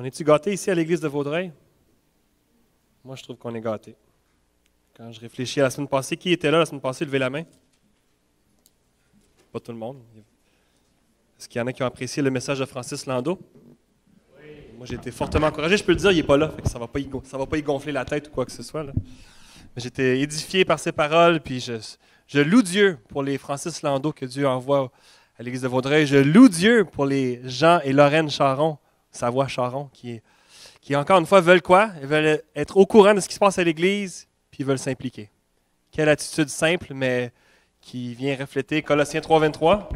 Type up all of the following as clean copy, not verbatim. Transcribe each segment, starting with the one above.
On est-tu gâtés ici à l'église de Vaudreuil? Moi, je trouve qu'on est gâtés. Quand je réfléchis à la semaine passée, qui était là la semaine passée? Levez la main. Pas tout le monde. Est-ce qu'il y en a qui ont apprécié le message de Francis Landau? Oui. Moi, j'ai été fortement encouragé. Je peux le dire, il n'est pas là. Fait que ça ne va pas y gonfler la tête ou quoi que ce soit. Là. Mais j'étais édifié par ses paroles, puis je loue Dieu pour les Francis Landau que Dieu envoie à l'église de Vaudreuil. Je loue Dieu pour les Jean et Lorraine Charon, Savoie-Charon, qui encore une fois veulent quoi? Ils veulent être au courant de ce qui se passe à l'église, puis ils veulent s'impliquer. Quelle attitude simple, mais qui vient refléter Colossiens 3.23.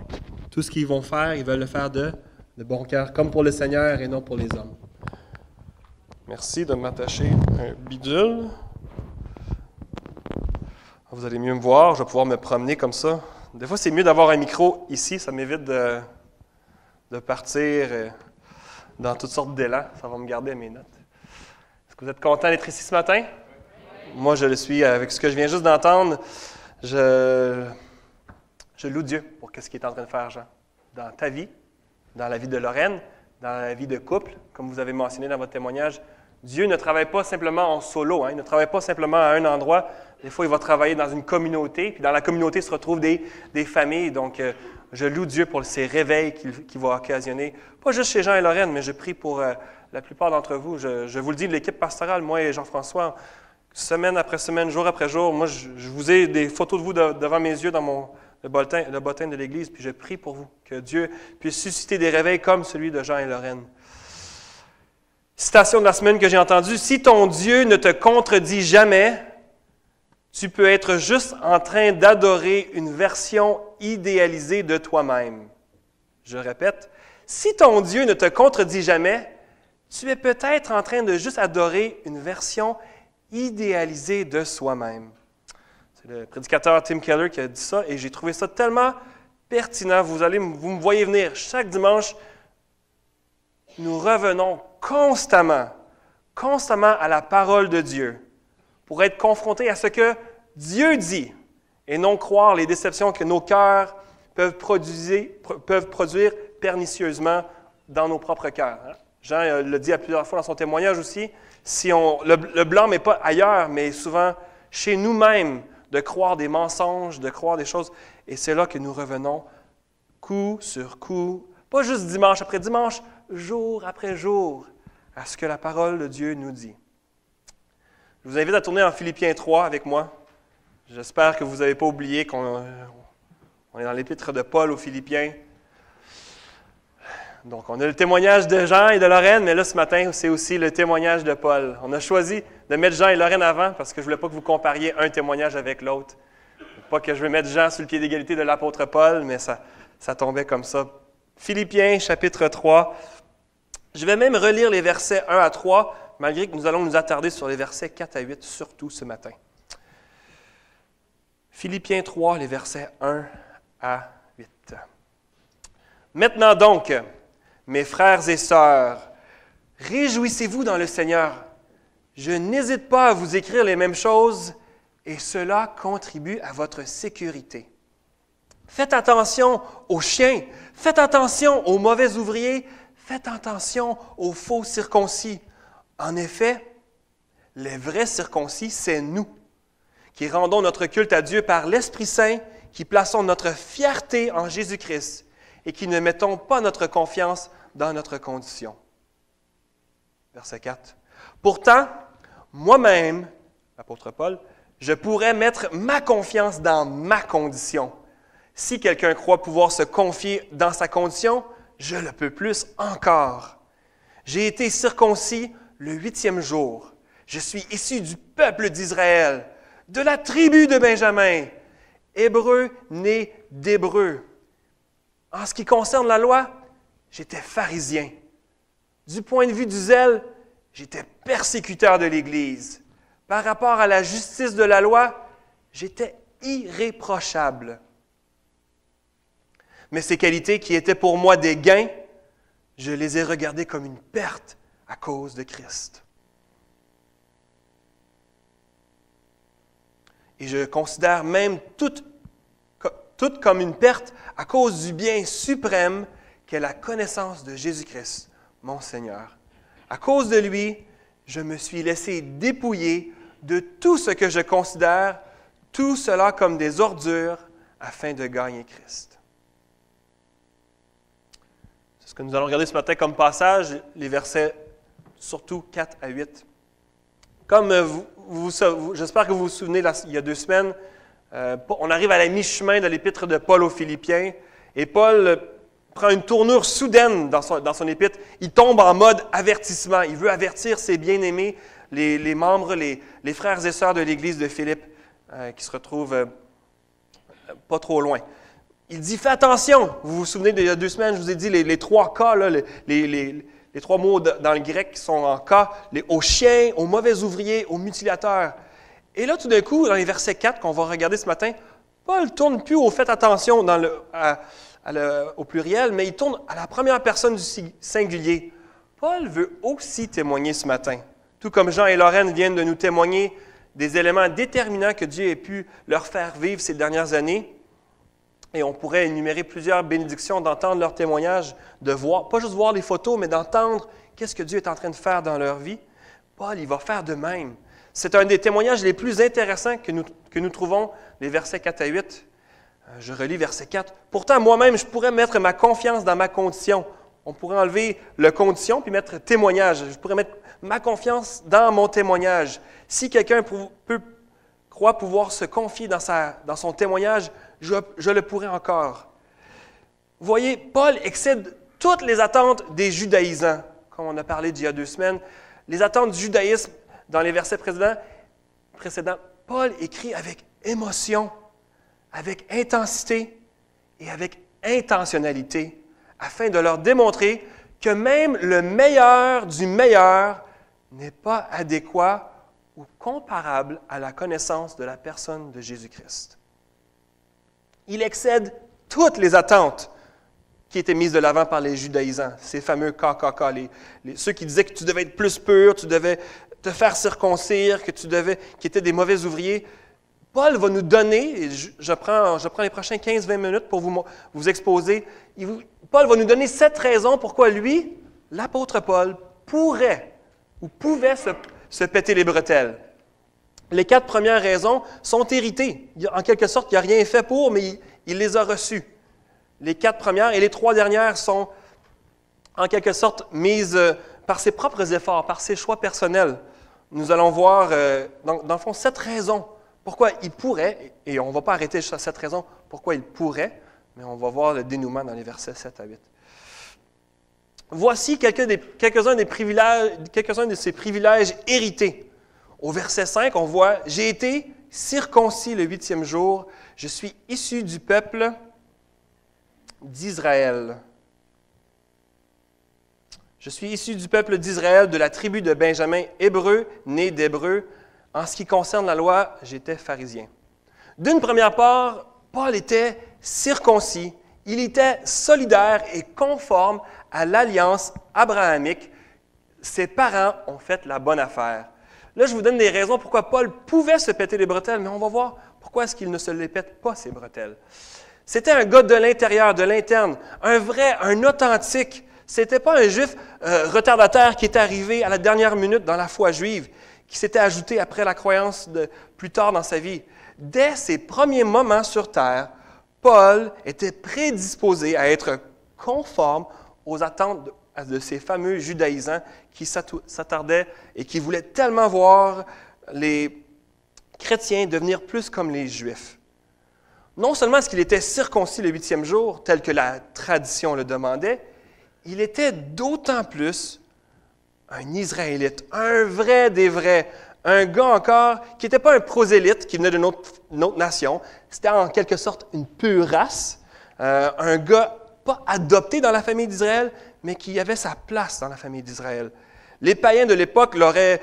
Tout ce qu'ils vont faire, ils veulent le faire de bon cœur, comme pour le Seigneur et non pour les hommes. Merci de m'attacher un bidule. Vous allez mieux me voir, je vais pouvoir me promener comme ça. Des fois, c'est mieux d'avoir un micro ici, ça m'évite de partir dans toutes sortes d'élans. Ça va me garder à mes notes. Est-ce que vous êtes content d'être ici ce matin? Moi, je le suis. Avec ce que je viens juste d'entendre, je loue Dieu pour ce qu'il est en train de faire, Jean. Dans ta vie, dans la vie de Lorraine, dans la vie de couple, comme vous avez mentionné dans votre témoignage. Dieu ne travaille pas simplement en solo, il ne travaille pas simplement à un endroit. Des fois, il va travailler dans une communauté, puis dans la communauté se retrouvent des familles. Donc, je loue Dieu pour ces réveils qu'il va occasionner, pas juste chez Jean et Lorraine, mais je prie pour la plupart d'entre vous. Je vous le dis, l'équipe pastorale, moi et Jean-François, semaine après semaine, jour après jour, moi, je vous ai des photos de vous devant mes yeux dans le bottin de l'Église, puis je prie pour vous, que Dieu puisse susciter des réveils comme celui de Jean et Lorraine. Citation de la semaine que j'ai entendue, « Si ton Dieu ne te contredit jamais, tu peux être juste en train d'adorer une version idéalisée de toi-même. » Je répète, « Si ton Dieu ne te contredit jamais, tu es peut-être en train de juste adorer une version idéalisée de soi-même. » C'est le prédicateur Tim Keller qui a dit ça, et j'ai trouvé ça tellement pertinent. Vous me voyez venir chaque dimanche. Nous revenons constamment à la parole de Dieu pour être confrontés à ce que Dieu dit et non croire les déceptions que nos cœurs peuvent produire pernicieusement dans nos propres cœurs. Jean l'a dit à plusieurs fois dans son témoignage aussi, le blâme n'est pas ailleurs, mais souvent chez nous-mêmes, de croire des mensonges, de croire des choses, et c'est là que nous revenons coup sur coup, pas juste dimanche après dimanche, jour après jour, à ce que la parole de Dieu nous dit. Je vous invite à tourner en Philippiens 3 avec moi. J'espère que vous n'avez pas oublié qu'on est dans l'épître de Paul aux Philippiens. Donc, on a le témoignage de Jean et de Lorraine, mais là, ce matin, c'est aussi le témoignage de Paul. On a choisi de mettre Jean et Lorraine avant parce que je ne voulais pas que vous compariez un témoignage avec l'autre. Pas que je vais mettre Jean sur le pied d'égalité de l'apôtre Paul, mais ça tombait comme ça. Philippiens, chapitre 3. Je vais même relire les versets 1 à 3, malgré que nous allons nous attarder sur les versets 4 à 8, surtout ce matin. Philippiens 3, les versets 1 à 8. Maintenant donc, mes frères et sœurs, réjouissez-vous dans le Seigneur. Je n'hésite pas à vous écrire les mêmes choses, et cela contribue à votre sécurité. Faites attention aux chiens, faites attention aux mauvais ouvriers, faites attention aux faux circoncis. En effet, les vrais circoncis, c'est nous, qui rendons notre culte à Dieu par l'Esprit Saint, qui plaçons notre fierté en Jésus-Christ et qui ne mettons pas notre confiance dans notre condition. Verset 4. Pourtant, moi-même, l'apôtre Paul, je pourrais mettre ma confiance dans ma condition. Si quelqu'un croit pouvoir se confier dans sa condition, je le peux plus encore. J'ai été circoncis le 8e jour. Je suis issu du peuple d'Israël, de la tribu de Benjamin, hébreu né d'hébreu. En ce qui concerne la loi, j'étais pharisien. Du point de vue du zèle, j'étais persécuteur de l'Église. Par rapport à la justice de la loi, j'étais irréprochable. Mais ces qualités qui étaient pour moi des gains, je les ai regardées comme une perte à cause de Christ. Et je considère même tout comme une perte à cause du bien suprême qu'est la connaissance de Jésus-Christ, mon Seigneur. À cause de lui, je me suis laissé dépouiller de tout ce que je considère, tout cela comme des ordures, afin de gagner Christ. » C'est ce que nous allons regarder ce matin comme passage, les versets surtout 4 à 8. Comme j'espère que vous vous souvenez, il y a 2 semaines, on arrive à la mi-chemin de l'épître de Paul aux Philippiens, et Paul prend une tournure soudaine dans son épître. Il tombe en mode avertissement. Il veut avertir ses bien-aimés, les membres, les frères et sœurs de l'Église de Philippe, qui se retrouvent pas trop loin. Il dit, fais attention. Vous vous souvenez, il y a 2 semaines, je vous ai dit les 3 cas, là, les 3 mots dans le grec qui sont en cas, aux chiens, aux mauvais ouvriers, aux mutilateurs. Et là, tout d'un coup, dans les versets 4 qu'on va regarder ce matin, Paul ne tourne plus au fait attention au pluriel, mais il tourne à la première personne du singulier. Paul veut aussi témoigner ce matin. Tout comme Jean et Lorraine viennent de nous témoigner des éléments déterminants que Dieu ait pu leur faire vivre ces dernières années. Et on pourrait énumérer plusieurs bénédictions d'entendre leur témoignage, de voir, pas juste voir les photos, mais d'entendre qu'est-ce que Dieu est en train de faire dans leur vie. Paul, il va faire de même. C'est un des témoignages les plus intéressants que nous trouvons, les versets 4 à 8. Je relis verset 4. « Pourtant, moi-même, je pourrais mettre ma confiance dans ma condition. » On pourrait enlever le condition puis mettre témoignage. Je pourrais mettre ma confiance dans mon témoignage. Si quelqu'un croit pouvoir se confier dans son témoignage, je le pourrais encore. Vous voyez, Paul excède toutes les attentes des judaïsants, comme on a parlé d'il y a 2 semaines. Les attentes du judaïsme dans les versets précédents, Paul écrit avec émotion, avec intensité et avec intentionnalité, afin de leur démontrer que même le meilleur du meilleur n'est pas adéquat ou comparable à la connaissance de la personne de Jésus-Christ. Il excède toutes les attentes qui étaient mises de l'avant par les judaïsants, ces fameux KKK, ceux qui disaient que tu devais être plus pur, tu devais te faire circoncire, qui étaient des mauvais ouvriers. Paul va nous donner, et je prends les prochains 15-20 minutes pour vous exposer, Paul va nous donner 7 raisons pourquoi lui, l'apôtre Paul, pourrait ou pouvait se péter les bretelles. Les 4 premières raisons sont héritées. En quelque sorte, il n'a rien fait pour, mais il les a reçues. Les 4 premières et les 3 dernières sont en quelque sorte mises par ses propres efforts, par ses choix personnels. Nous allons voir, dans le fond, 7 raisons pourquoi il pourrait, et on ne va pas arrêter sur cette raison pourquoi il pourrait, mais on va voir le dénouement dans les versets 7 à 8. Voici quelques-uns de ses privilèges hérités. Au verset 5, on voit « J'ai été circoncis le 8e jour, je suis issu du peuple d'Israël. » Je suis issu du peuple d'Israël, de la tribu de Benjamin, hébreu, né d'hébreu. En ce qui concerne la loi, j'étais pharisien. D'une première part, Paul était circoncis. Il était solidaire et conforme à l'alliance abrahamique. Ses parents ont fait la bonne affaire. Là, je vous donne des raisons pourquoi Paul pouvait se péter les bretelles, mais on va voir pourquoi est-ce qu'il ne se les pète pas, ces bretelles. C'était un gars de l'intérieur, de l'interne, un vrai, un authentique. C'était pas un juif retardataire qui est arrivé à la dernière minute dans la foi juive, qui s'était ajouté après la croyance plus tard dans sa vie. Dès ses premiers moments sur terre, Paul était prédisposé à être conforme aux attentes de ces fameux judaïsants qui s'attardaient et qui voulaient tellement voir les chrétiens devenir plus comme les Juifs. Non seulement est-ce qu'il était circoncis le 8e jour, tel que la tradition le demandait, il était d'autant plus un Israélite, un vrai des vrais, un gars encore qui n'était pas un prosélyte qui venait d'une autre nation, c'était en quelque sorte une pure race, un gars pas adopté dans la famille d'Israël, mais qui avait sa place dans la famille d'Israël. Les païens de l'époque l'auraient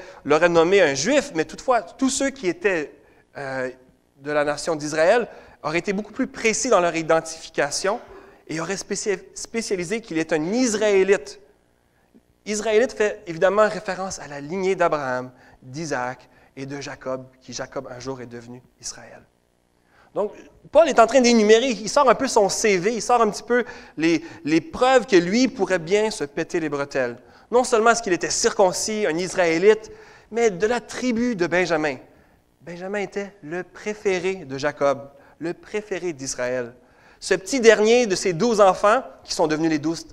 nommé un juif, mais toutefois, tous ceux qui étaient de la nation d'Israël auraient été beaucoup plus précis dans leur identification et auraient spécialisé qu'il est un Israélite. Israélite fait évidemment référence à la lignée d'Abraham, d'Isaac et de Jacob, qui Jacob un jour est devenu Israël. Donc, Paul est en train d'énumérer, il sort un peu son CV, il sort un petit peu les preuves que lui pourrait bien se péter les bretelles. Non seulement est-ce qu'il était circoncis, un Israélite, mais de la tribu de Benjamin. Benjamin était le préféré de Jacob, le préféré d'Israël. Ce petit dernier de ses 12 enfants, qui sont devenus les 12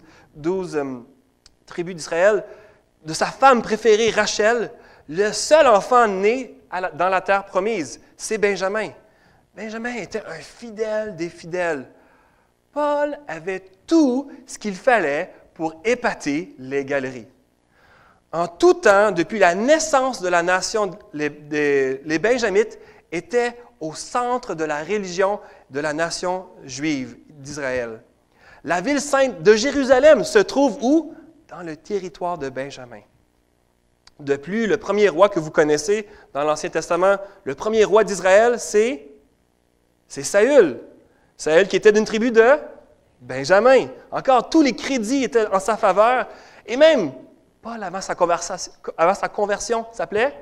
tribus d'Israël, de sa femme préférée, Rachel, le seul enfant né dans la terre promise, c'est Benjamin. Benjamin était un fidèle des fidèles. Paul avait tout ce qu'il fallait pour épater les galeries. En tout temps, depuis la naissance de la nation, les Benjamites étaient au centre de la religion de la nation juive d'Israël. La ville sainte de Jérusalem se trouve où? Dans le territoire de Benjamin. De plus, le premier roi que vous connaissez dans l'Ancien Testament, le premier roi d'Israël, c'est Saül. Saül qui était d'une tribu de Benjamin. Encore, tous les crédits étaient en sa faveur. Et même, Paul, avant sa conversion, s'appelait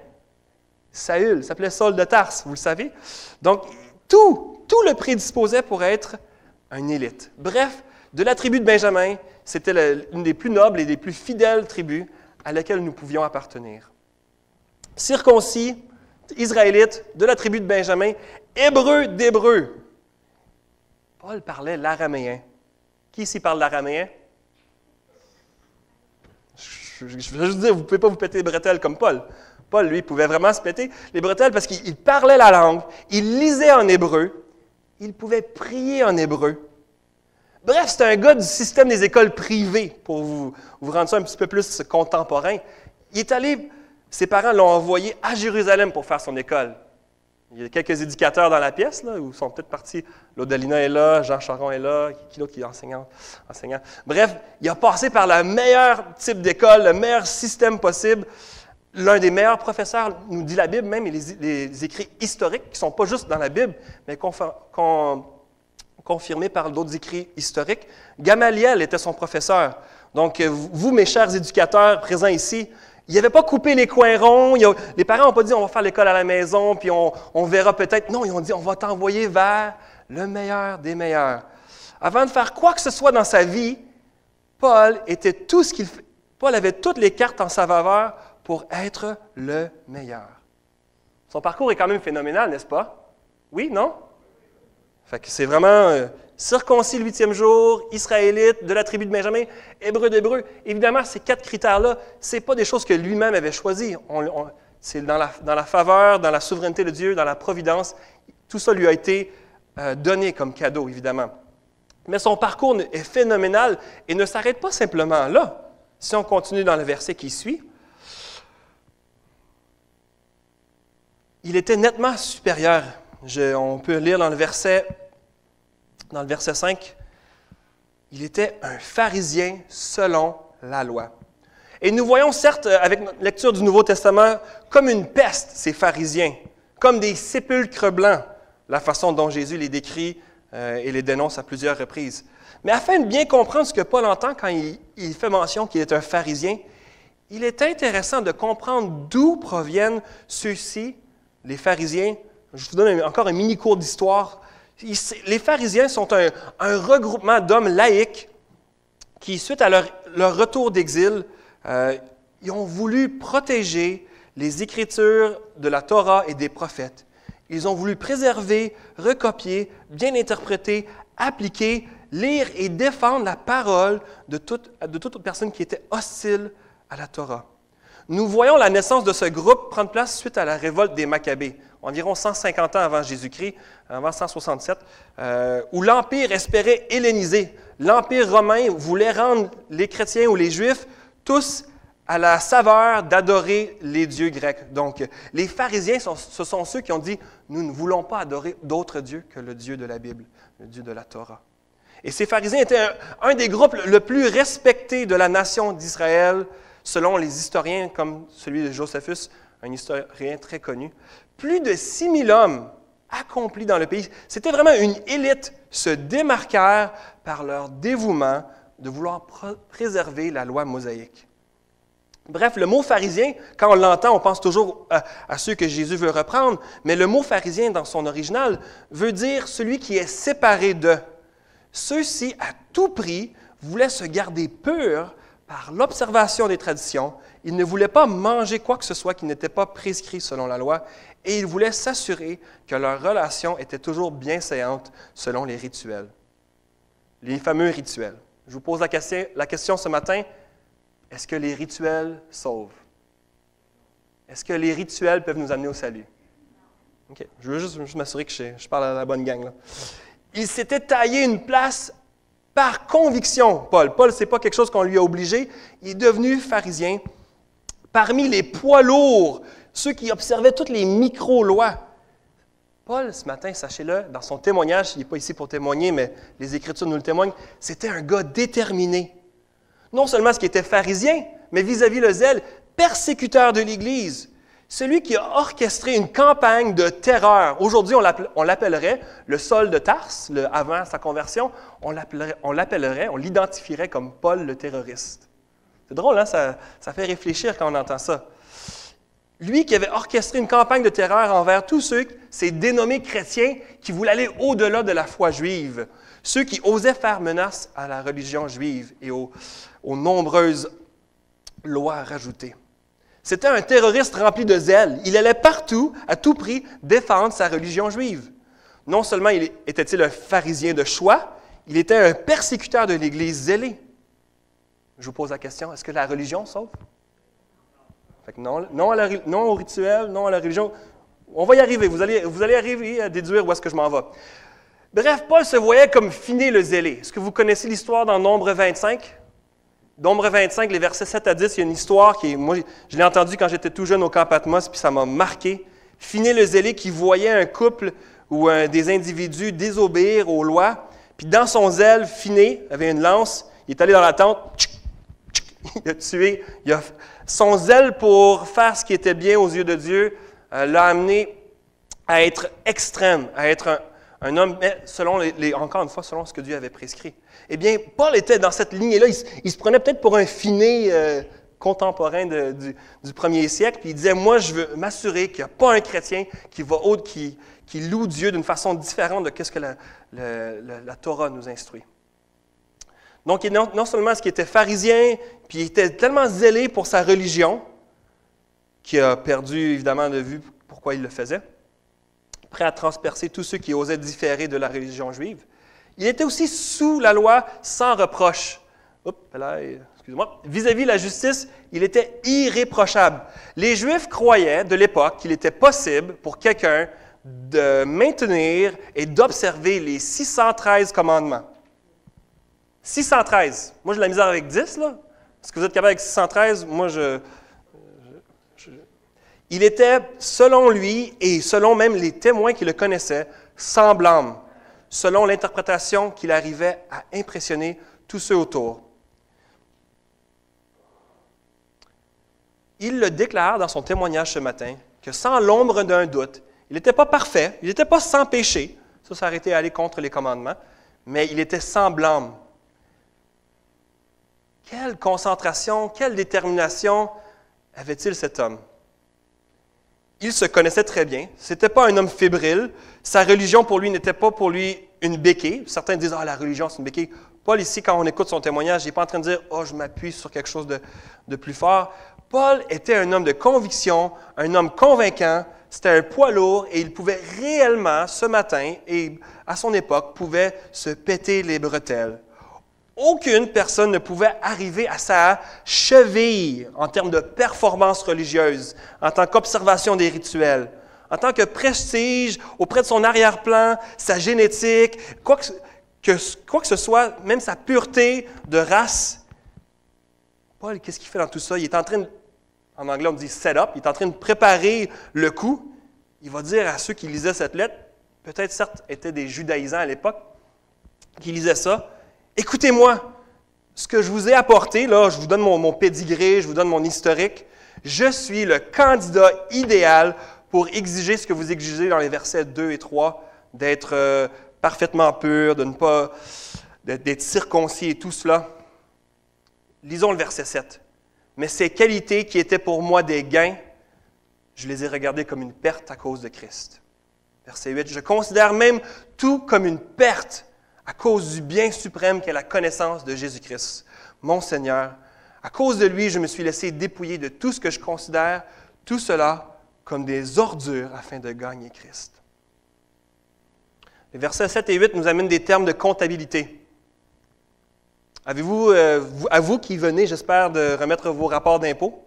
Saül, s'appelait Saul de Tarse, vous le savez. Donc, tout le prédisposait pour être un élite. Bref, de la tribu de Benjamin, c'était une des plus nobles et des plus fidèles tribus à laquelle nous pouvions appartenir. Circoncis, Israélite, de la tribu de Benjamin, Hébreu d'Hébreu. Paul parlait l'araméen. Qui ici parle l'araméen? Je veux juste dire, vous ne pouvez pas vous péter les bretelles comme Paul. Paul, lui, pouvait vraiment se péter les bretelles parce qu'il parlait la langue, il lisait en hébreu, il pouvait prier en hébreu. Bref, c'est un gars du système des écoles privées, pour vous rendre ça un petit peu plus contemporain. Il est allé, ses parents l'ont envoyé à Jérusalem pour faire son école. Il y a quelques éducateurs dans la pièce, là, où sont peut-être partis. L'Odalina est là, Jean Charon est là, qui d'autre qui est enseignant? Bref, il a passé par le meilleur type d'école, le meilleur système possible. L'un des meilleurs professeurs, nous dit la Bible même, et les écrits historiques, qui ne sont pas juste dans la Bible, mais confirmés par d'autres écrits historiques. Gamaliel était son professeur. Donc, vous, mes chers éducateurs présents ici, il n'avait pas coupé les coins ronds. Les parents n'ont pas dit « on va faire l'école à la maison, puis on verra peut-être ». Non, ils ont dit « on va t'envoyer vers le meilleur des meilleurs ». Avant de faire quoi que ce soit dans sa vie, Paul avait toutes les cartes en sa faveur pour être le meilleur. Son parcours est quand même phénoménal, n'est-ce pas? Oui, non? Fait que c'est vraiment circoncis le 8e jour, israélite, de la tribu de Benjamin, hébreu d'hébreu. Évidemment, ces 4 critères-là, ce n'est pas des choses que lui-même avait choisies. C'est dans la faveur, dans la souveraineté de Dieu, dans la providence. Tout ça lui a été donné comme cadeau, évidemment. Mais son parcours est phénoménal et ne s'arrête pas simplement là. Si on continue dans le verset qui suit, il était nettement supérieur. On peut lire dans le verset 5, il était un pharisien selon la loi. Et nous voyons certes, avec notre lecture du Nouveau Testament, comme une peste, ces pharisiens, comme des sépulcres blancs, la façon dont Jésus les décrit et les dénonce à plusieurs reprises. Mais afin de bien comprendre ce que Paul entend quand il fait mention qu'il est un pharisien, il est intéressant de comprendre d'où proviennent ceux-ci, les pharisiens. Je vous donne encore un mini-cours d'histoire. Les pharisiens sont un regroupement d'hommes laïcs qui, suite à leur retour d'exil, ils ont voulu protéger les Écritures de la Torah et des prophètes. Ils ont voulu préserver, recopier, bien interpréter, appliquer, lire et défendre la parole de toute personne qui était hostile à la Torah. Nous voyons la naissance de ce groupe prendre place suite à la révolte des Maccabées, environ 150 ans avant Jésus-Christ, avant 167, où l'Empire espérait helléniser. L'Empire romain voulait rendre les chrétiens ou les Juifs tous à la saveur d'adorer les dieux grecs. Donc, les pharisiens, ce sont ceux qui ont dit « Nous ne voulons pas adorer d'autres dieux que le Dieu de la Bible, le Dieu de la Torah ». Et ces pharisiens étaient un des groupes le plus respectés de la nation d'Israël, selon les historiens comme celui de Joséphus, un historien très connu. Plus de 6 000 hommes accomplis dans le pays. C'était vraiment une élite, se démarquèrent par leur dévouement de vouloir préserver la loi mosaïque. Bref, le mot pharisien, quand on l'entend, on pense toujours à ceux que Jésus veut reprendre, mais le mot pharisien, dans son original, veut dire celui qui est séparé de. Ceux-ci, à tout prix, voulaient se garder purs par l'observation des traditions, il ne voulait pas manger quoi que ce soit qui n'était pas prescrit selon la loi, et il voulait s'assurer que leur relation était toujours bienséante selon les rituels. Les fameux rituels. Je vous pose la question ce matin, est-ce que les rituels sauvent? Est-ce que les rituels peuvent nous amener au salut? OK. Je veux juste m'assurer que je parle à la bonne gang, là. Il s'était taillé une place par conviction, Paul. Paul, ce n'est pas quelque chose qu'on lui a obligé. Il est devenu pharisien parmi les poids lourds, ceux qui observaient toutes les micro-lois. Paul, ce matin, sachez-le, dans son témoignage, il n'est pas ici pour témoigner, mais les Écritures nous le témoignent, c'était un gars déterminé. Non seulement ce qui était pharisien, mais vis-à-vis le zèle, persécuteur de l'Église. Celui qui a orchestré une campagne de terreur. Aujourd'hui, on l'appellerait le Saul de Tarse, avant sa conversion, on l'identifierait comme Paul le terroriste. C'est drôle, hein? Ça fait réfléchir quand on entend ça. Lui qui avait orchestré une campagne de terreur envers tous ceux, ces dénommés chrétiens, qui voulaient aller au-delà de la foi juive, ceux qui osaient faire menace à la religion juive et aux nombreuses lois rajoutées. C'était un terroriste rempli de zèle. Il allait partout, à tout prix, défendre sa religion juive. Non seulement était-il un pharisien de choix, il était un persécuteur de l'Église zélé. Je vous pose la question, est-ce que la religion sauve? Fait que non au rituel, non à la religion. On va y arriver, vous allez arriver à déduire où est-ce que je m'en vais. Bref, Paul se voyait comme Finé le zélé. Est-ce que vous connaissez l'histoire dans Nombre 25? Nombre 25, les versets 7 à 10, il y a une histoire moi, je l'ai entendue quand j'étais tout jeune au camp Patmos, puis ça m'a marqué. Finé le zélé qui voyait un couple ou des individus désobéir aux lois, puis dans son zèle, Finé avait une lance, il est allé dans la tente, il a tué. Son zèle pour faire ce qui était bien aux yeux de Dieu l'a amené à être extrême, à être un homme, mais encore une fois, selon ce que Dieu avait prescrit. Eh bien, Paul était dans cette lignée-là. Il se prenait peut-être pour un Finé contemporain du premier siècle, puis il disait, moi, je veux m'assurer qu'il n'y a pas un chrétien qui loue Dieu d'une façon différente de ce que la Torah nous instruit. Donc, non seulement est-ce qu'il était pharisien, puis il était tellement zélé pour sa religion, qu'il a perdu évidemment de vue pourquoi il le faisait, prêt à transpercer tous ceux qui osaient différer de la religion juive. Il était aussi sous la loi sans reproche. Excusez-moi. Vis-à-vis de la justice, il était irréprochable. Les Juifs croyaient de l'époque qu'il était possible pour quelqu'un de maintenir et d'observer les 613 commandements. 613. Moi, j'ai de la misère avec 10, là. Est-ce que vous êtes capable avec 613? Moi, Il était, selon lui, et selon même les témoins qui le connaissaient, sans blâme, selon l'interprétation qu'il arrivait à impressionner tous ceux autour. Il le déclare dans son témoignage ce matin, que sans l'ombre d'un doute, il n'était pas parfait, il n'était pas sans péché, ça aurait été aller contre les commandements, mais il était sans blâme. Quelle concentration, quelle détermination avait-il cet homme? Il se connaissait très bien. Ce n'était pas un homme fébrile. Sa religion pour lui n'était pas pour lui une béquille. Certains disent « Ah, la religion, c'est une béquille ». Paul, ici, quand on écoute son témoignage, il n'est pas en train de dire « Oh, je m'appuie sur quelque chose de plus fort ». Paul était un homme de conviction, un homme convaincant. C'était un poids lourd et il pouvait réellement, ce matin, et à son époque, pouvait se péter les bretelles. Aucune personne ne pouvait arriver à sa cheville en termes de performance religieuse, en tant qu'observation des rituels, en tant que prestige auprès de son arrière-plan, sa génétique, quoi que ce soit, même sa pureté de race. Paul, qu'est-ce qu'il fait dans tout ça? Il est en train en anglais on dit « set up », il est en train de préparer le coup. Il va dire à ceux qui lisaient cette lettre, peut-être certes étaient des judaïsants à l'époque, qui lisaient ça, écoutez-moi, ce que je vous ai apporté, là, je vous donne mon pédigré, je vous donne mon historique. Je suis le candidat idéal pour exiger ce que vous exigez dans les versets 2 et 3, d'être parfaitement pur, d'être circoncis et tout cela. Lisons le verset 7. « Mais ces qualités qui étaient pour moi des gains, je les ai regardées comme une perte à cause de Christ. » Verset 8. « Je considère même tout comme une perte à cause du bien suprême qu'est la connaissance de Jésus-Christ, mon Seigneur, À cause de lui, je me suis laissé dépouiller de tout ce que je considère, tout cela comme des ordures afin de gagner Christ. Les versets 7 et 8 nous amènent des termes de comptabilité. Avez-vous, à vous qui venez, j'espère, de remettre vos rapports d'impôts?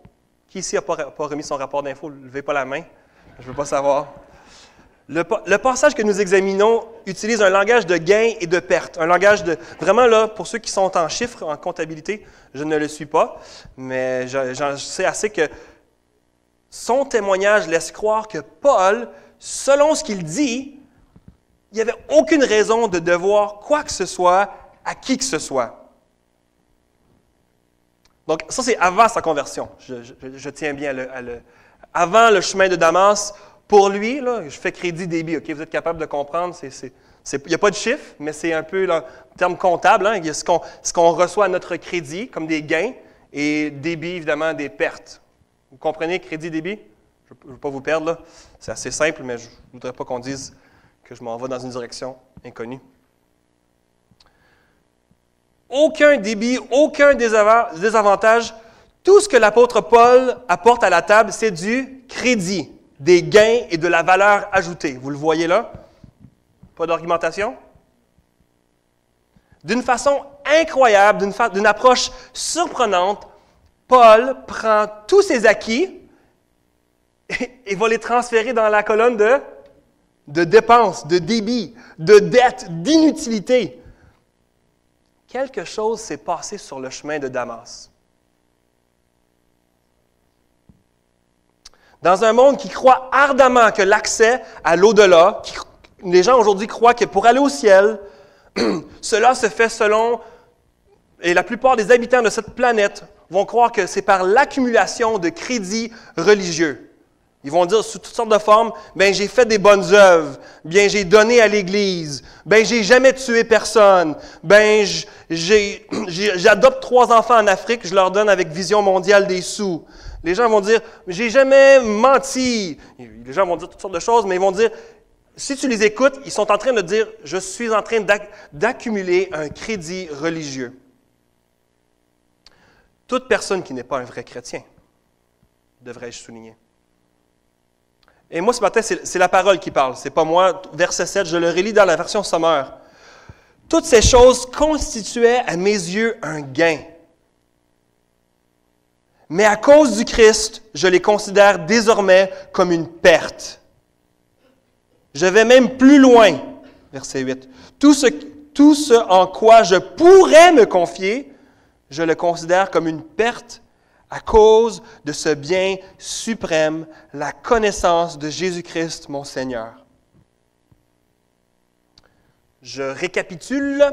Qui ici n'a pas remis son rapport d'impôts? Ne levez pas la main, je ne veux pas savoir. Le passage que nous examinons utilise un langage de gain et de perte. Un langage de... Vraiment, là, pour ceux qui sont en chiffres, en comptabilité, je ne le suis pas, mais j'en sais assez que son témoignage laisse croire que Paul, selon ce qu'il dit, il n'y avait aucune raison de devoir quoi que ce soit à qui que ce soit. Donc, ça, c'est avant sa conversion. Je tiens bien à le... Avant le chemin de Damas, pour lui, là, je fais crédit-débit, OK? Vous êtes capable de comprendre, il n'y a pas de chiffre, mais c'est un peu le terme comptable. Hein? Il y a ce qu'on reçoit à notre crédit, comme des gains, et débit, évidemment, des pertes. Vous comprenez, crédit-débit? Je ne veux pas vous perdre, là. C'est assez simple, mais je ne voudrais pas qu'on dise que je m'en vais dans une direction inconnue. Aucun débit, aucun désavantage. Tout ce que l'apôtre Paul apporte à la table, c'est du crédit, des gains et de la valeur ajoutée. Vous le voyez là? Pas d'argumentation? D'une façon incroyable, d'une approche surprenante, Paul prend tous ses acquis et va les transférer dans la colonne de dépenses, de débit, de dettes, d'inutilité. Quelque chose s'est passé sur le chemin de Damas. Dans un monde qui croit ardemment que l'accès à l'au-delà, les gens aujourd'hui croient que pour aller au ciel, cela se fait selon, et la plupart des habitants de cette planète vont croire que c'est par l'accumulation de crédits religieux. Ils vont dire sous toutes sortes de formes, « Bien, j'ai fait des bonnes œuvres. Bien, j'ai donné à l'Église. Bien, j'ai jamais tué personne. Bien, j'adopte 3 enfants en Afrique, je leur donne avec Vision mondiale des sous. » Les gens vont dire, « J'ai jamais menti. » Les gens vont dire toutes sortes de choses, mais ils vont dire, si tu les écoutes, ils sont en train de dire, « Je suis en train d'accumuler un crédit religieux. » Toute personne qui n'est pas un vrai chrétien, devrais-je souligner. Et moi, ce matin, c'est la parole qui parle, c'est pas moi. Verset 7, je le relis dans la version sommaire. « Toutes ces choses constituaient à mes yeux un gain. Mais à cause du Christ, je les considère désormais comme une perte. Je vais même plus loin. » Verset 8. « Tout ce en quoi je pourrais me confier, je le considère comme une perte à cause de ce bien suprême, la connaissance de Jésus-Christ, mon Seigneur. » Je récapitule.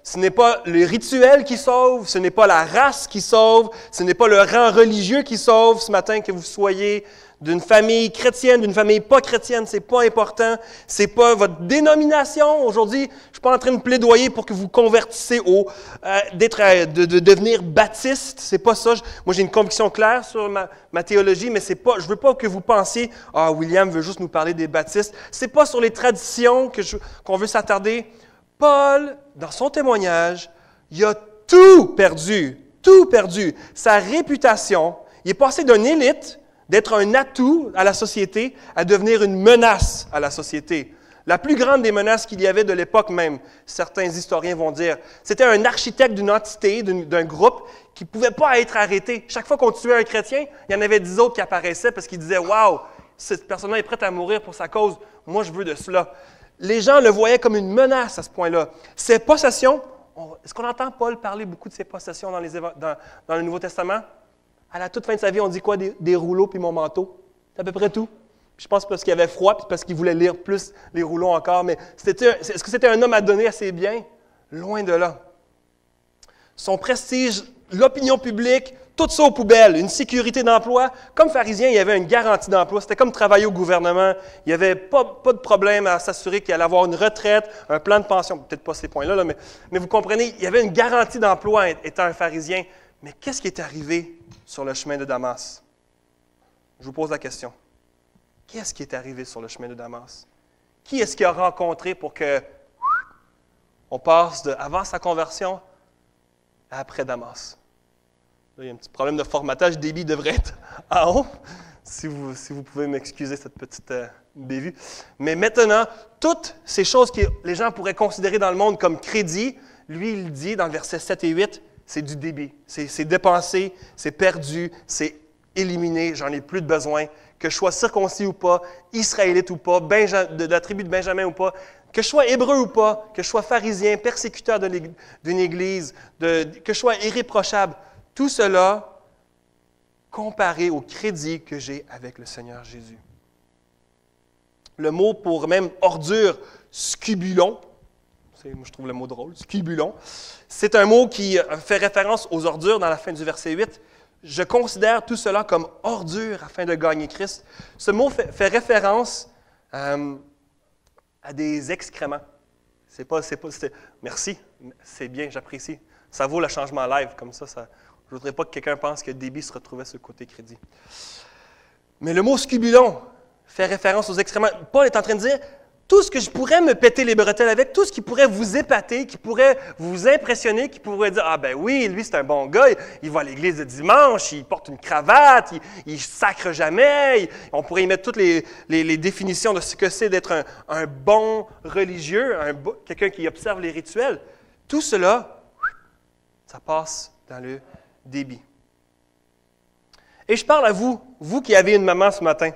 Ce n'est pas le rituel qui sauve, ce n'est pas la race qui sauve, ce n'est pas le rang religieux qui sauve ce matin, que vous soyez d'une famille chrétienne, d'une famille pas chrétienne, c'est pas important. C'est pas votre dénomination. Aujourd'hui, je suis pas en train de plaidoyer pour que vous convertissez de devenir baptiste. C'est pas ça. Moi, j'ai une conviction claire sur ma théologie, mais c'est pas. Je veux pas que vous pensiez, William veut juste nous parler des baptistes. C'est pas sur les traditions qu'on veut s'attarder. Paul, dans son témoignage, il a tout perdu. Sa réputation, il est passé d'une élite, d'être un atout à la société, à devenir une menace à la société. La plus grande des menaces qu'il y avait de l'époque même, certains historiens vont dire, c'était un architecte d'une entité, d'un groupe qui ne pouvait pas être arrêté. Chaque fois qu'on tuait un chrétien, il y en avait 10 autres qui apparaissaient parce qu'ils disaient « Wow, cette personne-là est prête à mourir pour sa cause, moi je veux de cela ». Les gens le voyaient comme une menace à ce point-là. Ses possessions, est-ce qu'on entend Paul parler beaucoup de ses possessions dans le Nouveau Testament? À la toute fin de sa vie, on dit quoi? Des rouleaux puis mon manteau. C'est à peu près tout. Je pense parce qu'il avait froid puis parce qu'il voulait lire plus les rouleaux encore. Mais est-ce que c'était un homme à donner à ses biens? Loin de là. Son prestige, l'opinion publique, tout ça aux poubelles. Une sécurité d'emploi. Comme pharisien, il y avait une garantie d'emploi. C'était comme travailler au gouvernement. Il n'y avait pas de problème à s'assurer qu'il allait avoir une retraite, un plan de pension. Peut-être pas ces points-là, mais vous comprenez, il y avait une garantie d'emploi étant un pharisien. Mais qu'est-ce qui est arrivé sur le chemin de Damas? Je vous pose la question. Qu'est-ce qui est arrivé sur le chemin de Damas? Qui est-ce qu'il a rencontré pour que on passe de avant sa conversion à après Damas? Là, il y a un petit problème de formatage. Débit devrait être en haut. Si vous pouvez m'excuser cette petite bévue. Mais maintenant, toutes ces choses que les gens pourraient considérer dans le monde comme crédit, lui, il dit dans le verset 7 et 8, c'est du débit. C'est dépensé, c'est perdu, c'est éliminé, j'en ai plus de besoin. Que je sois circoncis ou pas, israélite ou pas, de la tribu de Benjamin ou pas, que je sois hébreu ou pas, que je sois pharisien, persécuteur d'une église, que je sois irréprochable, tout cela comparé au crédit que j'ai avec le Seigneur Jésus. Le mot pour même ordure, scubulon, moi je trouve le mot drôle, scubulon, c'est un mot qui fait référence aux ordures dans la fin du verset 8. Je considère tout cela comme ordure afin de gagner Christ. Ce mot fait référence à des excréments. Merci, c'est bien, j'apprécie. Ça vaut le changement live, comme ça. Je ne voudrais pas que quelqu'un pense que débit se retrouvait sur le côté crédit. Mais le mot scubulon fait référence aux excréments. Paul est en train de dire, tout ce que je pourrais me péter les bretelles avec, tout ce qui pourrait vous épater, qui pourrait vous impressionner, qui pourrait dire « Ah ben oui, lui c'est un bon gars, il va à l'église le dimanche, il porte une cravate, il ne sacre jamais. » On pourrait y mettre toutes les définitions de ce que c'est d'être un bon religieux, quelqu'un qui observe les rituels. Tout cela, ça passe dans le débit. Et je parle à vous qui avez une maman ce matin.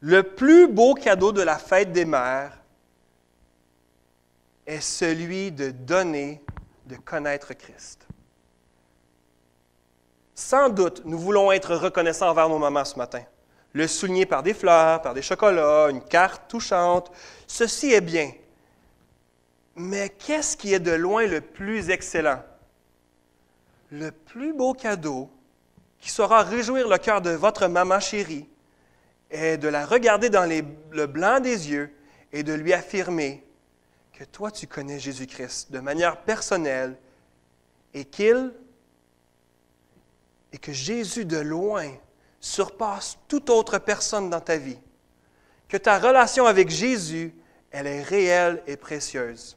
Le plus beau cadeau de la fête des mères est celui de donner, de connaître Christ. Sans doute, nous voulons être reconnaissants envers nos mamans ce matin. Le souligner par des fleurs, par des chocolats, une carte touchante. Ceci est bien. Mais qu'est-ce qui est de loin le plus excellent? Le plus beau cadeau qui saura réjouir le cœur de votre maman chérie est de la regarder dans le blanc des yeux et de lui affirmer que toi, tu connais Jésus-Christ de manière personnelle et que Jésus de loin surpasse toute autre personne dans ta vie. Que ta relation avec Jésus, elle est réelle et précieuse.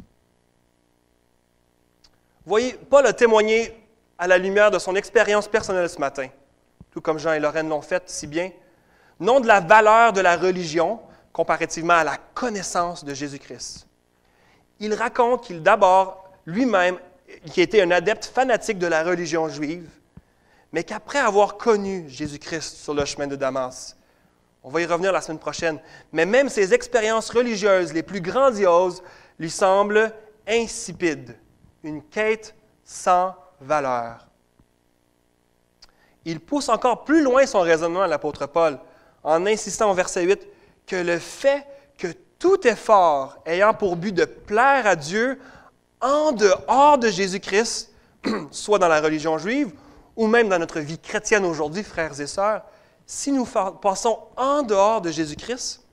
Voyez, Paul a témoigné à la lumière de son expérience personnelle ce matin, tout comme Jean et Lorraine l'ont fait si bien, non de la valeur de la religion comparativement à la connaissance de Jésus-Christ. Il raconte qu'il d'abord, lui-même, qui était un adepte fanatique de la religion juive, mais qu'après avoir connu Jésus-Christ sur le chemin de Damas, on va y revenir la semaine prochaine, mais même ses expériences religieuses les plus grandioses lui semblent insipides, une quête sans valeur. Il pousse encore plus loin son raisonnement à l'apôtre Paul, en insistant au verset 8 que le fait que tout effort ayant pour but de plaire à Dieu en dehors de Jésus-Christ, soit dans la religion juive ou même dans notre vie chrétienne aujourd'hui, frères et sœurs, si nous passons en dehors de Jésus-Christ,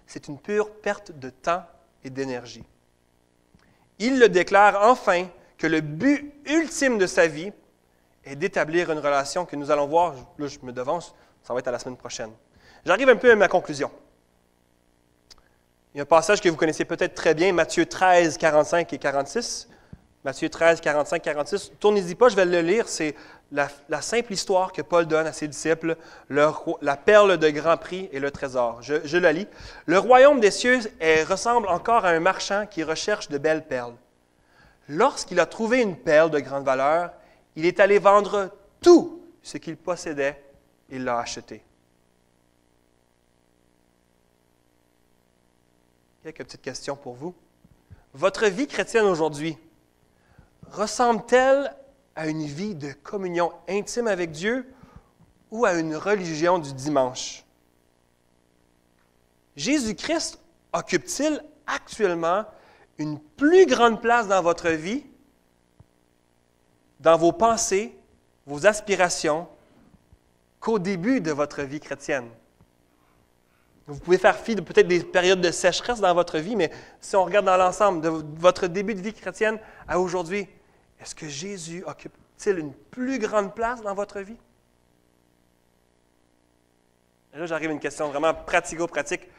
c'est une pure perte de temps et d'énergie. Il le déclare enfin que le but ultime de sa vie est d'établir une relation que nous allons voir, là je me devance, ça va être à la semaine prochaine. J'arrive un peu à ma conclusion. Il y a un passage que vous connaissez peut-être très bien, Matthieu 13, 45 et 46. Matthieu 13, 45, 46. Tournez-y pas, je vais le lire. C'est la simple histoire que Paul donne à ses disciples, la perle de grand prix et le trésor. Je la lis. Le royaume des cieux ressemble encore à un marchand qui recherche de belles perles. Lorsqu'il a trouvé une perle de grande valeur, il est allé vendre tout ce qu'il possédait et l'a acheté. Quelques petites questions pour vous. Votre vie chrétienne aujourd'hui ressemble-t-elle à une vie de communion intime avec Dieu ou à une religion du dimanche? Jésus-Christ occupe-t-il actuellement une plus grande place dans votre vie, dans vos pensées, vos aspirations, qu'au début de votre vie chrétienne? Vous pouvez faire fi de peut-être des périodes de sécheresse dans votre vie, mais si on regarde dans l'ensemble de votre début de vie chrétienne à aujourd'hui, est-ce que Jésus occupe-t-il une plus grande place dans votre vie? Et là, j'arrive à une question vraiment pratico-pratique.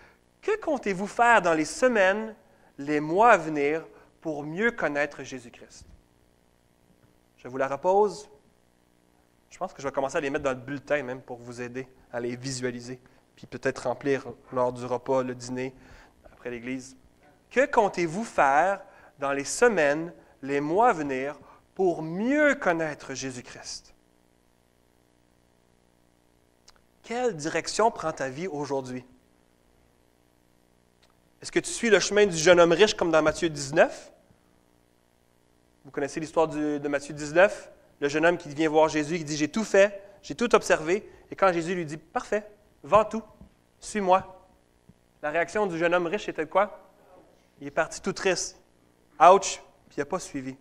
Que comptez-vous faire dans les semaines, les mois à venir pour mieux connaître Jésus-Christ? Je vous la repose. Je pense que je vais commencer à les mettre dans le bulletin même pour vous aider à les visualiser, puis peut-être remplir lors du repas, le dîner, après l'Église. Que comptez-vous faire dans les semaines, les mois à venir pour mieux connaître Jésus-Christ? Quelle direction prend ta vie aujourd'hui? Est-ce que tu suis le chemin du jeune homme riche comme dans Matthieu 19? Vous connaissez l'histoire de Matthieu 19? Le jeune homme qui vient voir Jésus, qui dit « J'ai tout fait, j'ai tout observé. » Et quand Jésus lui dit « Parfait, vends tout, suis-moi. » La réaction du jeune homme riche était quoi? Il est parti tout triste. Ouch! Puis il n'a pas suivi.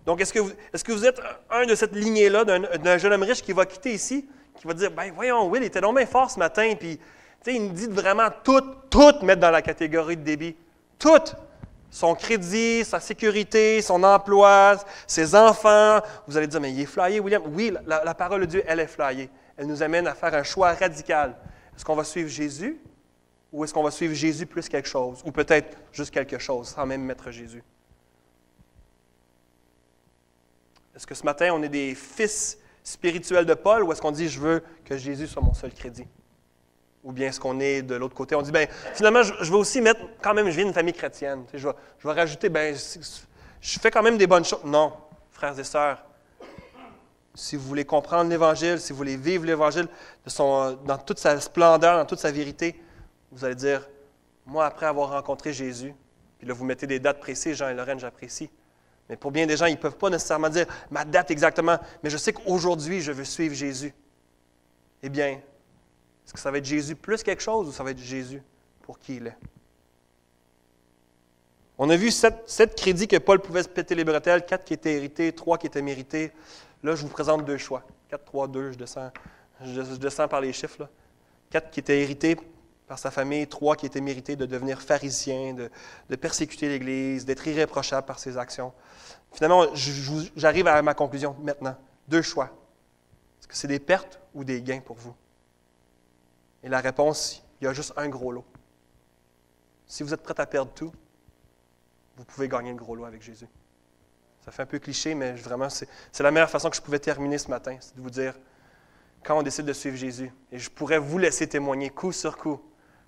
Donc, est-ce que vous êtes un de cette lignée-là, d'un jeune homme riche qui va quitter ici, qui va dire « Ben voyons, Will, il était donc bien fort ce matin, puis il nous dit de vraiment tout mettre dans la catégorie de débit. Tout! Son crédit, sa sécurité, son emploi, ses enfants. » Vous allez dire « Mais il est flyé, William. » Oui, la parole de Dieu, elle est flyée. Elle nous amène à faire un choix radical. Est-ce qu'on va suivre Jésus ou est-ce qu'on va suivre Jésus plus quelque chose? Ou peut-être juste quelque chose, sans même mettre Jésus. Est-ce que ce matin, on est des fils spirituels de Paul ou est-ce qu'on dit « Je veux que Jésus soit mon seul crédit » ? Ou bien est-ce qu'on est de l'autre côté? On dit, bien, finalement, je vais aussi mettre, quand même, je viens d'une famille chrétienne. Je vais rajouter, bien, je fais quand même des bonnes choses. Non, frères et sœurs, si vous voulez comprendre l'Évangile, si vous voulez vivre l'Évangile dans toute sa splendeur, dans toute sa vérité, vous allez dire, moi, après avoir rencontré Jésus, puis là, vous mettez des dates précises, Jean et Lorraine, j'apprécie. Mais pour bien des gens, ils ne peuvent pas nécessairement dire ma date exactement, mais je sais qu'aujourd'hui, je veux suivre Jésus. Eh bien, est-ce que ça va être Jésus plus quelque chose ou ça va être Jésus pour qui il est? On a vu 7 crédits que Paul pouvait se péter les bretelles, 4 qui étaient hérités, 3 qui étaient mérités. Là, je vous présente 2 choix. 4, 3, 2, je descends par les chiffres. Là. 4 qui étaient hérités par sa famille, 3 qui étaient mérités de devenir pharisiens, de persécuter l'Église, d'être irréprochable par ses actions. Finalement, j'arrive à ma conclusion maintenant. 2 choix. Est-ce que c'est des pertes ou des gains pour vous? Et la réponse, il y a juste un gros lot. Si vous êtes prêt à perdre tout, vous pouvez gagner le gros lot avec Jésus. Ça fait un peu cliché, mais vraiment, c'est la meilleure façon que je pouvais terminer ce matin, c'est de vous dire, quand on décide de suivre Jésus, et je pourrais vous laisser témoigner coup sur coup,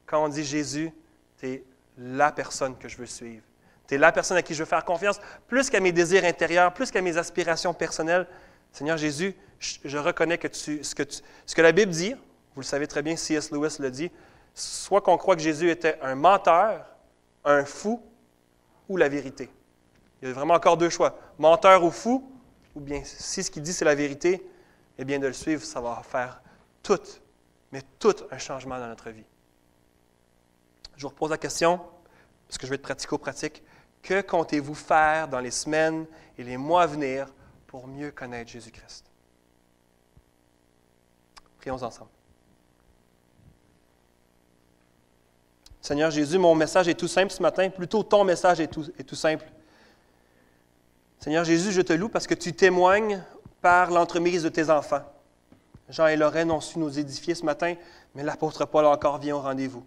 quand on dit Jésus, tu es la personne que je veux suivre. Tu es la personne à qui je veux faire confiance, plus qu'à mes désirs intérieurs, plus qu'à mes aspirations personnelles. Seigneur Jésus, je reconnais que ce que la Bible dit, vous le savez très bien, C.S. Lewis le dit, soit qu'on croit que Jésus était un menteur, un fou ou la vérité. Il y a vraiment encore 2 choix, menteur ou fou, ou bien si ce qu'il dit c'est la vérité, eh bien de le suivre, ça va faire tout un changement dans notre vie. Je vous repose la question, parce que je vais être pratico-pratique. Que comptez-vous faire dans les semaines et les mois à venir pour mieux connaître Jésus-Christ? Prions ensemble. Seigneur Jésus, mon message est tout simple ce matin, plutôt ton message est tout simple. Seigneur Jésus, je te loue parce que tu témoignes par l'entremise de tes enfants. Jean et Lorraine ont su nous édifier ce matin, mais l'apôtre Paul encore vient au rendez-vous.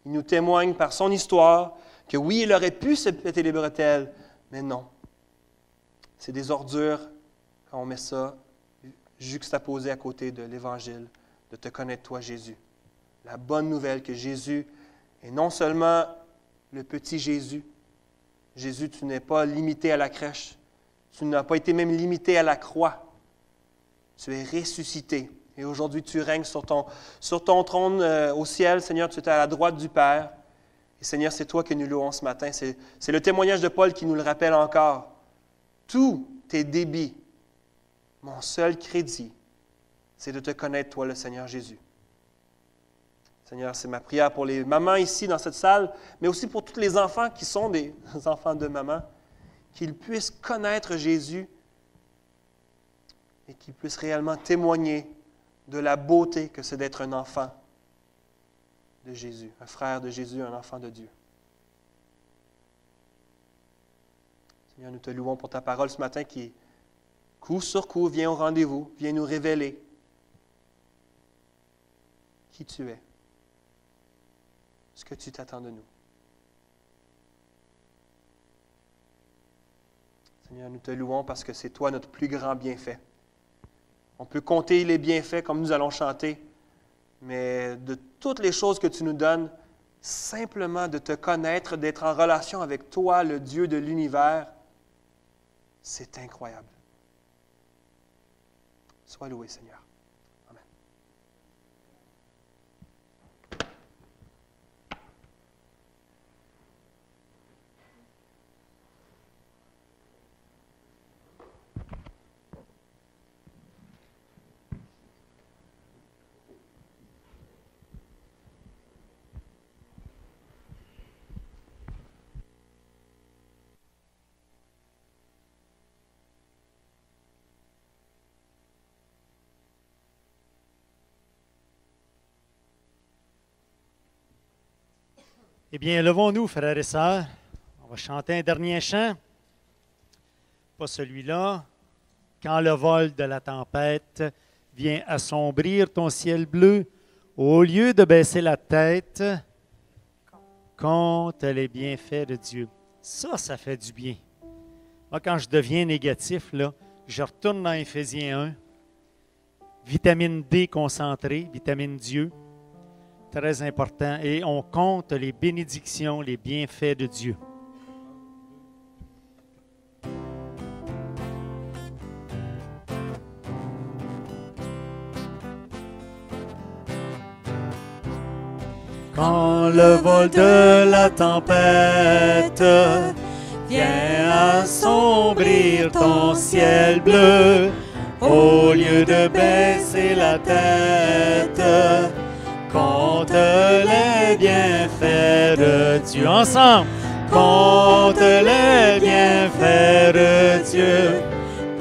Il nous témoigne par son histoire que oui, il aurait pu se péter les bretelles, mais non. C'est des ordures quand on met ça juxtaposé à côté de l'Évangile, de te connaître toi, Jésus. La bonne nouvelle que Jésus est non seulement le petit Jésus. Jésus, tu n'es pas limité à la crèche. Tu n'as pas été même limité à la croix. Tu es ressuscité. Et aujourd'hui, tu règnes sur ton trône au ciel. Seigneur, tu es à la droite du Père. Et Seigneur, c'est toi que nous louons ce matin. C'est le témoignage de Paul qui nous le rappelle encore. Tout est débit. Mon seul crédit, c'est de te connaître, toi, le Seigneur Jésus. Seigneur, c'est ma prière pour les mamans ici dans cette salle, mais aussi pour tous les enfants qui sont des enfants de maman, qu'ils puissent connaître Jésus et qu'ils puissent réellement témoigner de la beauté que c'est d'être un enfant de Jésus, un frère de Jésus, un enfant de Dieu. Seigneur, nous te louons pour ta parole ce matin qui, coup sur coup, vient au rendez-vous, vient nous révéler qui tu es, ce que tu t'attends de nous. Seigneur, nous te louons parce que c'est toi notre plus grand bienfait. On peut compter les bienfaits comme nous allons chanter, mais de toutes les choses que tu nous donnes, simplement de te connaître, d'être en relation avec toi, le Dieu de l'univers, c'est incroyable. Sois loué, Seigneur. Amen. Eh bien, levons-nous, frères et sœurs. On va chanter un dernier chant. Pas celui-là. Quand le vol de la tempête vient assombrir ton ciel bleu, au lieu de baisser la tête, compte les bienfaits de Dieu. Ça fait du bien. Moi, quand je deviens négatif, là, je retourne dans Éphésiens 1. Vitamine D concentrée, vitamine Dieu. Très important. Et on compte les bénédictions, les bienfaits de Dieu. Quand le vol de la tempête vient assombrir ton ciel bleu, au lieu de baisser la tête, compte les bienfaits de Dieu. Ensemble, compte les bienfaits de Dieu.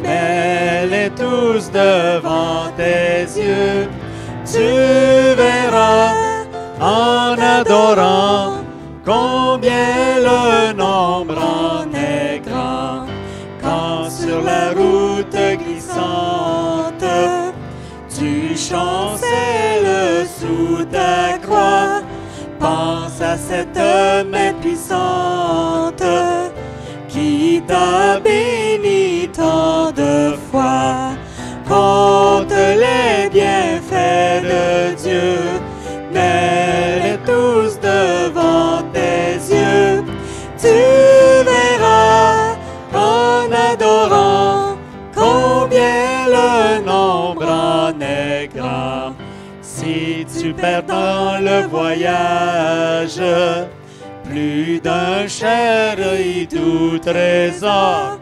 Mets-les tous devant tes yeux. Tu verras en adorant combien le nombre en est grand. Quand sur la route glissante, tu chancelles sous ta croix, pense à cette main puissante qui t'a béni tant de fois. Compte les bienfaits de Dieu, mets-les tous devant tes yeux. Tu verras en adorant combien le nombre en est grand. Si tu perds dans le voyage plus d'un cher et doux trésor,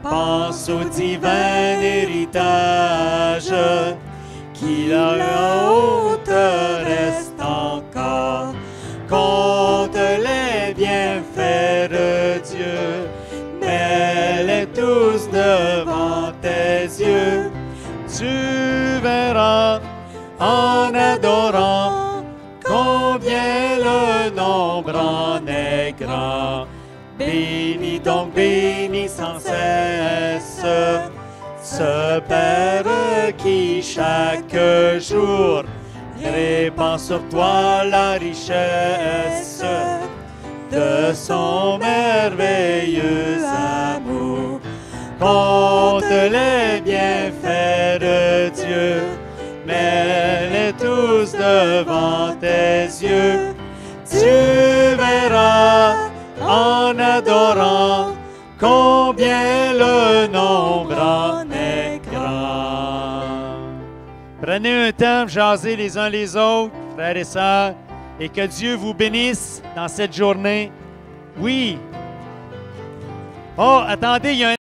pense au divin héritage qui là-haut te reste encore. Compte les bienfaits de Dieu, mets-les tous devant tes yeux. Tu verras en adorant combien le nombre en est grand. Bénis donc, bénis sans cesse ce Père qui chaque jour répand sur toi la richesse de son merveilleux amour. Compte les bienfaits de Dieu, mets-les tous devant tes yeux. Tu verras en adorant combien le nombre en est grand. Prenez un temps, jasez les uns les autres, frères et sœurs, et que Dieu vous bénisse dans cette journée. Oui. Oh, attendez, il y a un